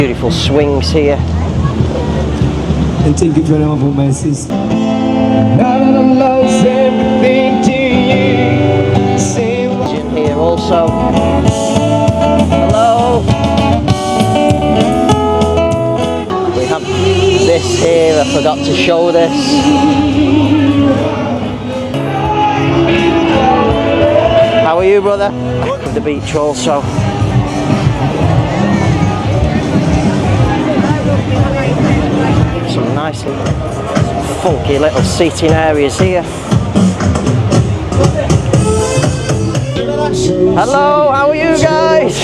Beautiful swings here. And thank you very much for my sister. Here also. Hello. We have this here. I forgot to show this. How are you, brother? The beach also. Some nice funky little seating areas here. Hello, how are you guys?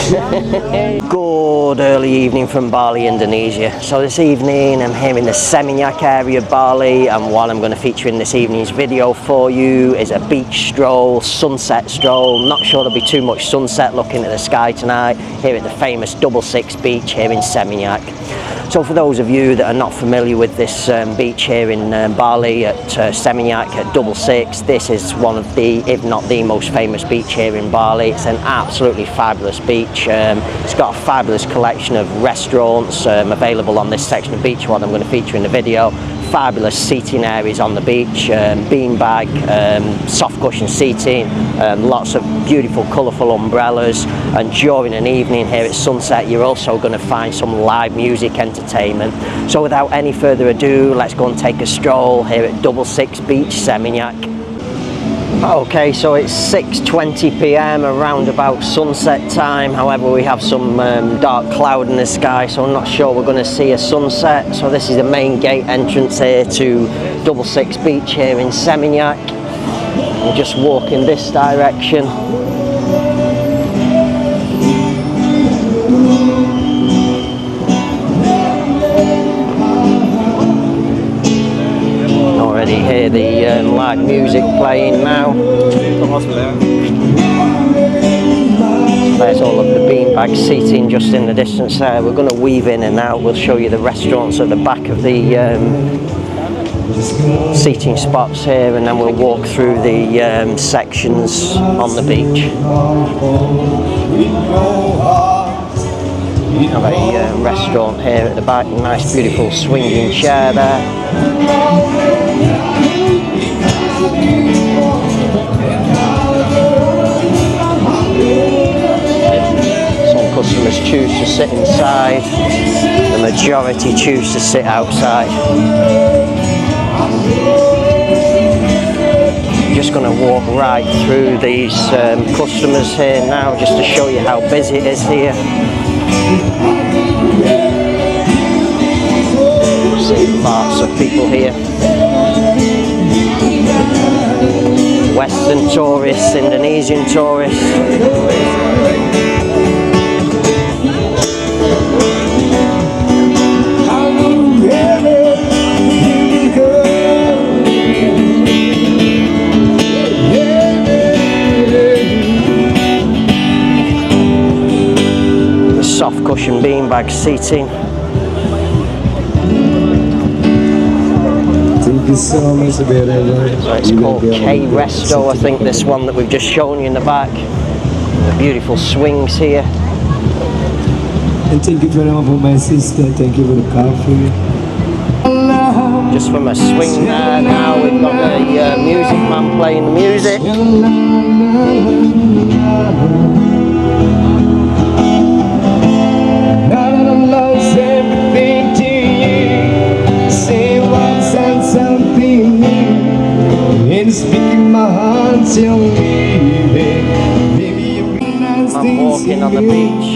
Good early evening from Bali, Indonesia. So this evening I'm here in the Seminyak area of Bali, and what I'm going to feature in this evening's video for you is a beach stroll, sunset stroll. Not sure there'll be too much sunset looking at the sky tonight here at the famous 66 beach here in Seminyak. So for those of you that are not familiar with this beach here in Bali at Seminyak at 66, this is one of the, if not the most famous beach here in Bali. It's an absolutely fabulous beach. It's got a fabulous collection of restaurants available on this section of beach, what I'm going to feature in the video. Fabulous seating areas on the beach, beanbag, soft cushion seating, lots of beautiful colourful umbrellas, and during an evening here at sunset you're also going to find some live music entertainment. So without any further ado, let's go and take a stroll here at 66 Beach, Seminyak. Okay, so it's 6:20 p.m, around about sunset time. However, we have some dark cloud in the sky, so I'm not sure we're going to see a sunset. So this is the main gate entrance here to 66 Beach here in Seminyak. We'll just walk in this direction. Already hear the live music playing now. There's all of the beanbag seating just in the distance there. We're going to weave in and out. We'll show you the restaurants at the back of the seating spots here, and then we'll walk through the sections on the beach. We have a restaurant here at the back, nice beautiful swinging chair there. Some customers choose to sit inside, the majority choose to sit outside. Just going to walk right through these customers here now, just to show you how busy it is here. See lots of people here. Western tourists, Indonesian tourists. Soft cushion beanbag seating. Thank you so much, So it's called K Resto, I think, this one that we've just shown you in the back. The beautiful swings here. And thank you very much for my sister. Thank you for the coffee. Just from a swing there now, we've got the music man playing the music. I'm walking on the beach.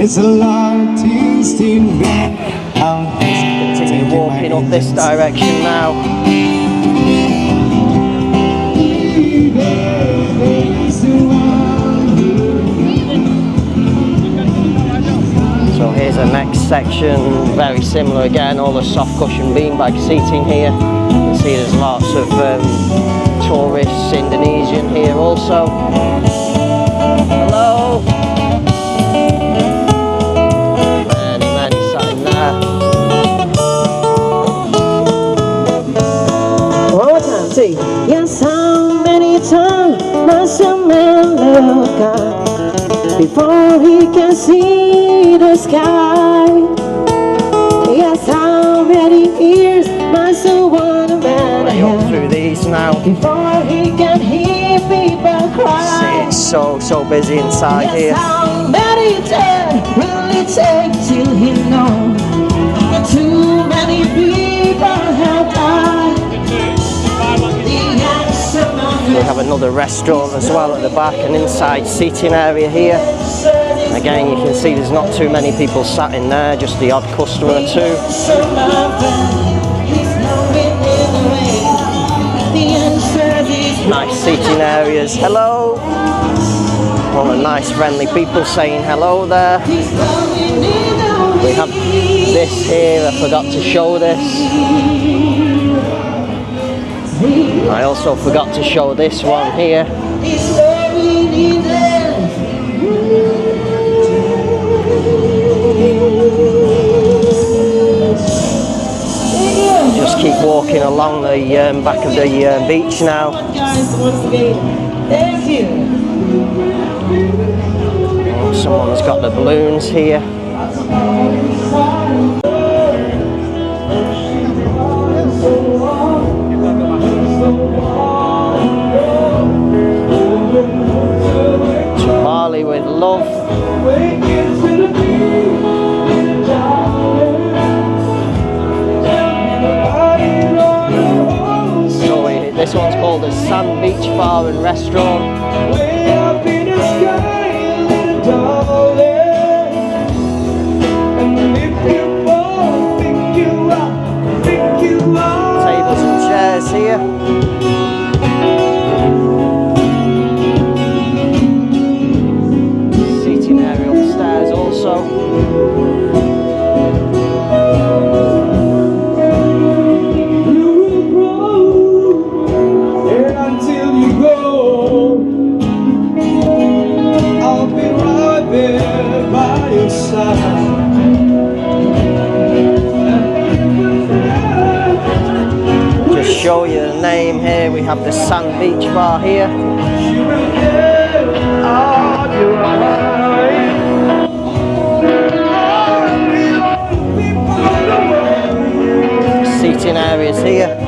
It's a lot tasting back. Continue walking up this direction now. So here's the next section, very similar again, all the soft cushion beanbag seating here. You can see there's lots of tourists, Indonesian here also. Hello. Many sat in there. One more time, see. Yes, how many times must a man look up before he can see the sky? now. Before he can hear people cry. See, it's so busy inside here. How many days will it take till he knows? Too many people have died. The answer We have another restaurant as well at the back, an inside seating area here. Again, you can see there's not too many people sat in there, just the odd customer or two. Nice seating areas. Hello! All the nice friendly people saying hello there. We have this here, I forgot to show this. I also forgot to show this one here. Just keep walking along the back of the beach now. Thank you. Oh, someone's got the balloons here. To Bali with love. So this one's called the Sand Beach Bar and Restaurant. Tables and chairs here. Seating area upstairs also. Just show you the name here. We have the Sand Beach Bar here. Seating areas here.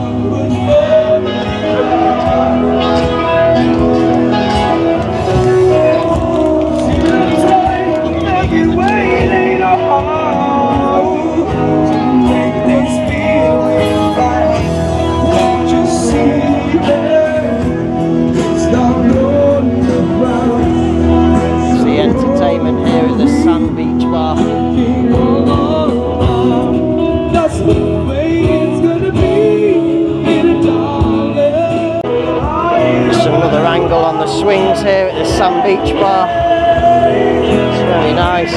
On the swings here at the Sand Beach Bar. It's very nice.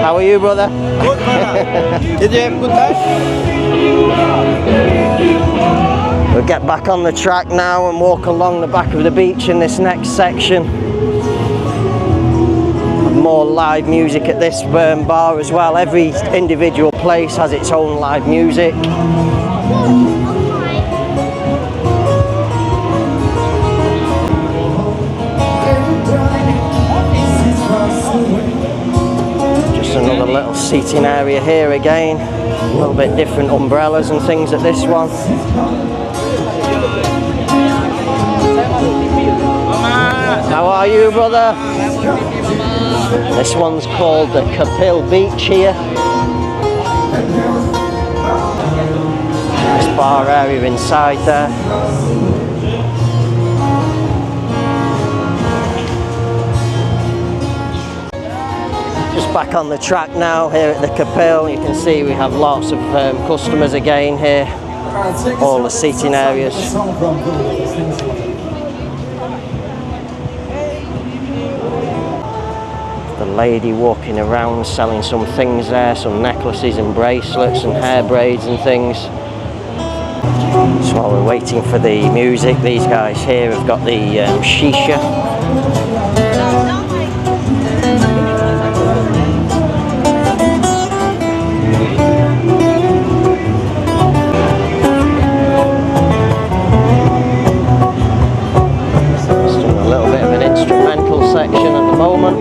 How are you, brother? Good, brother. Did you have a good time? We'll get back on the track now and walk along the back of the beach in this next section. More live music at this bar as well. Every individual place has its own live music. Another little seating area here again. A little bit different umbrellas and things at this one. How are you, brother? This one's called the Kapil Beach here. This bar area inside there. Just back on the track now here at the Kapil. You can see we have lots of customers again here. All the seating areas. The lady walking around selling some things there, some necklaces and bracelets and hair braids and things. So while we're waiting for the music, these guys here have got the shisha. Section at the moment.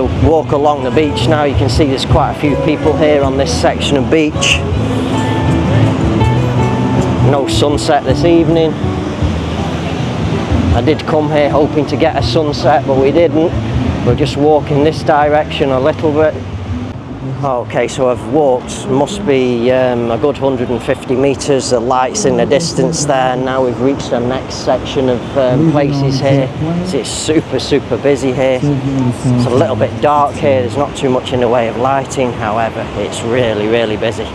we'll walk along the beach now. You can see there's quite a few people here on this section of beach. No sunset this evening. I did come here hoping to get a sunset, but we didn't. We're just walking this direction a little bit. Okay, so I've walked, must be a good 150 metres. The light's in the distance there. Now we've reached the next section of places here. So it's super busy here. It's a little bit dark here. There's not too much in the way of lighting. However, it's really busy.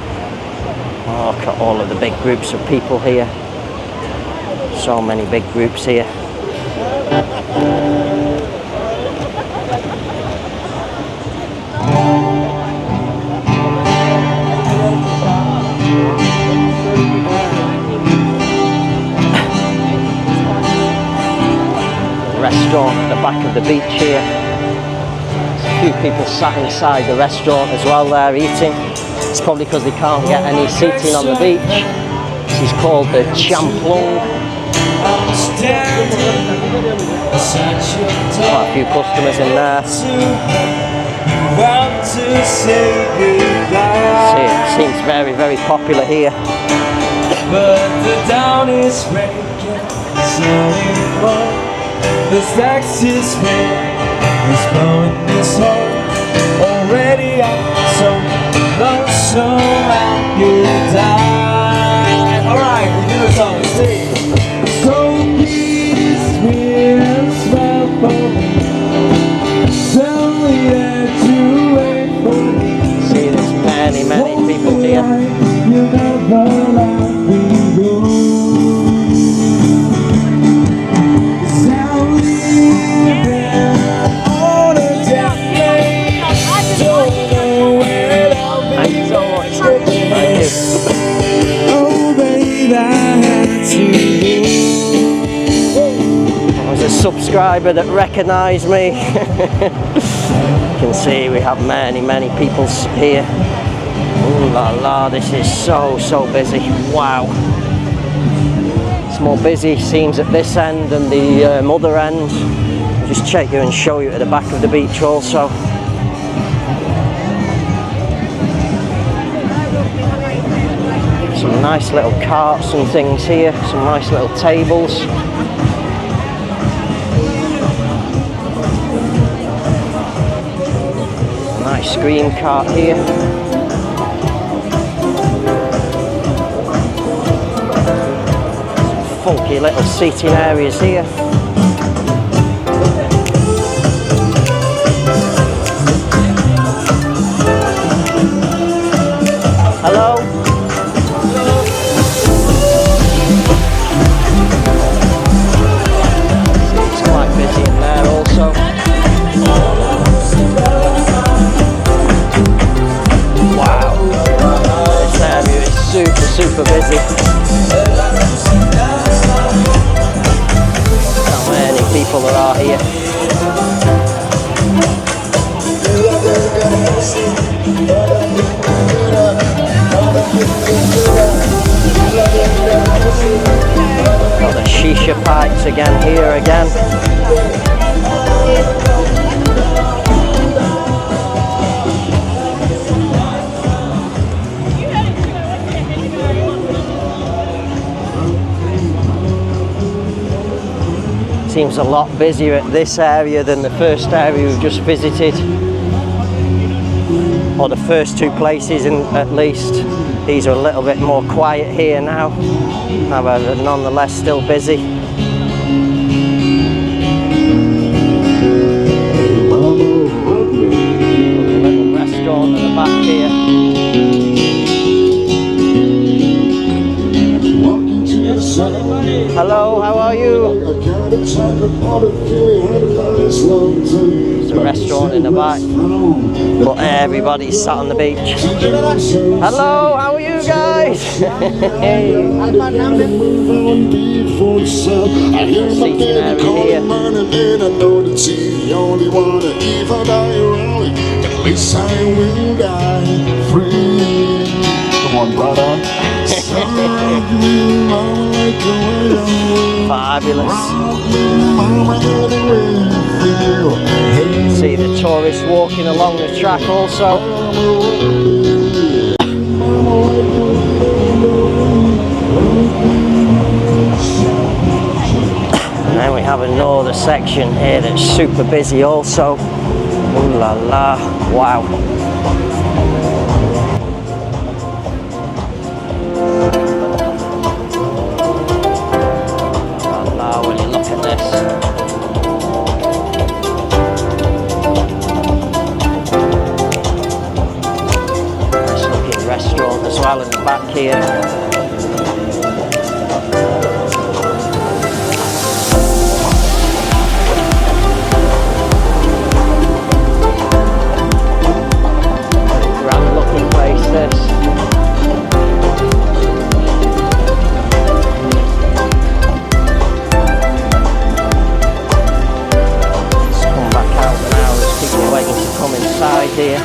Oh, look at all of the big groups of people here. So many big groups here. Restaurant at the back of the beach here. There's a few people sat inside the restaurant as well there eating. It's probably because they can't get any seating on the beach. This is called the Champlung. Quite a few customers in there. See, it seems very popular here. But the down is breaking, the Texas wind is blowing this hard. Already I'm so lonesome I could die. Alright, we do the song, sing. So please will smile for me. Tell me that you wait for me. See, there's many people here. You never let me go. Subscriber that recognised me. You can see we have many people here. Ooh la la, this is so busy. Wow. It's more busy seems at this end than the other end. I'll just check you and show you at the back of the beach also. Some nice little carts and things here, some nice little tables. Nice screen cart here. Some funky little seating areas here. Hello? It's quite busy in there also. Super busy. How many people there are here. Got the shisha pipes again here again. Seems a lot busier at this area than the first area we've just visited, or the first two places at least. These are a little bit more quiet here now, however nonetheless still busy. Little restaurant at the back here. Hello, how are you? There's a restaurant in the back, but everybody's sat on the beach. Hello, how are you guys? Seating area here. Come on, brother. Fabulous. See the tourists walking along the track also. And then we have another section here that's super busy also. Ooh la la, wow. When you look at this, nice looking restaurant as well in the back here. Grand looking place this. Waiting to come inside here.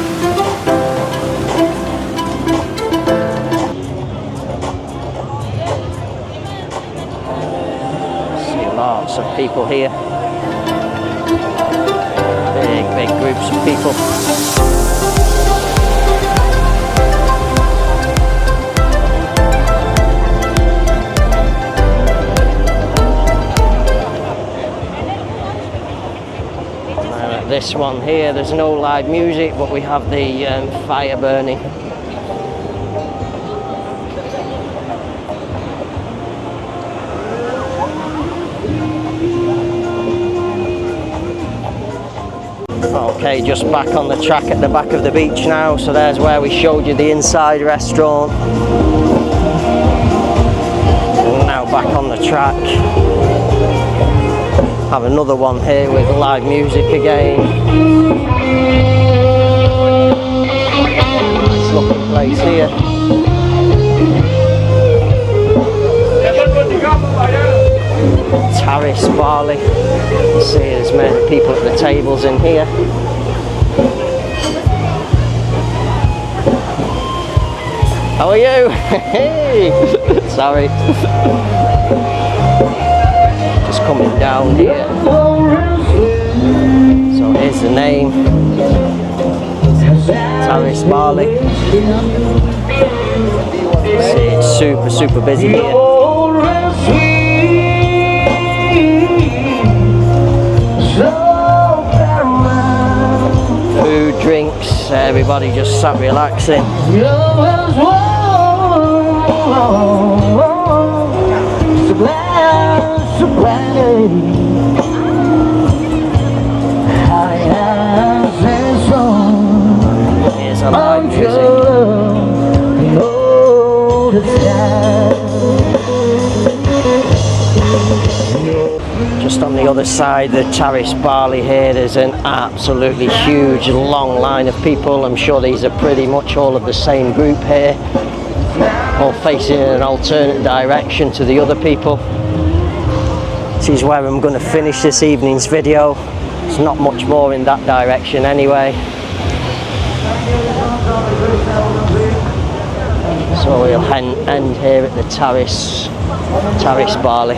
See lots of people here. Big groups of people. This one here, there's no live music, but we have the fire burning. Okay, just back on the track at the back of the beach now, so there's where we showed you the inside restaurant. Now back on the track. Have another one here with live music again. Nice looking place here. Terrace Bali. You see there's many people at the tables in here. How are you? Hey! Sorry. Just coming down here. So here's the name. Terrace Bali. See, it's super busy here. Food, drinks, everybody just sat relaxing. Here's a live music. Just on the other side, the Terrace Bali here, there's an absolutely huge long line of people. I'm sure these are pretty much all of the same group here, all facing in an alternate direction to the other people. This is where I'm going to finish this evening's video. There's not much more in that direction anyway. So we'll end here at the Terrace Bali.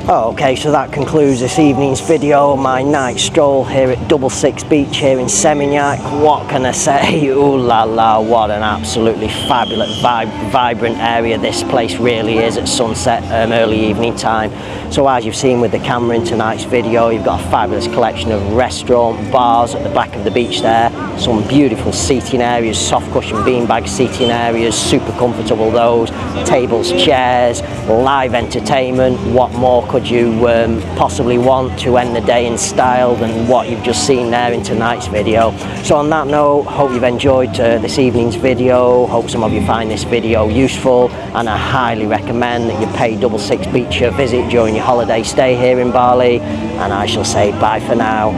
Okay, so that concludes this evening's video, my night stroll here at 66 Beach here in Seminyak. What can I say? Ooh la la, what an absolutely fabulous, vibrant area this place really is at sunset, early evening time. So as you've seen with the camera in tonight's video, you've got a fabulous collection of restaurant, bars at the back of the beach there, some beautiful seating areas, soft cushion beanbag seating areas, super comfortable those, tables, chairs, live entertainment. What more could you possibly want to end the day in style than what you've just seen there in tonight's video? So on that note, hope you've enjoyed this evening's video, hope some of you find this video useful, and I highly recommend that you pay 66 Beach a visit during your holiday stay here in Bali, and I shall say bye for now.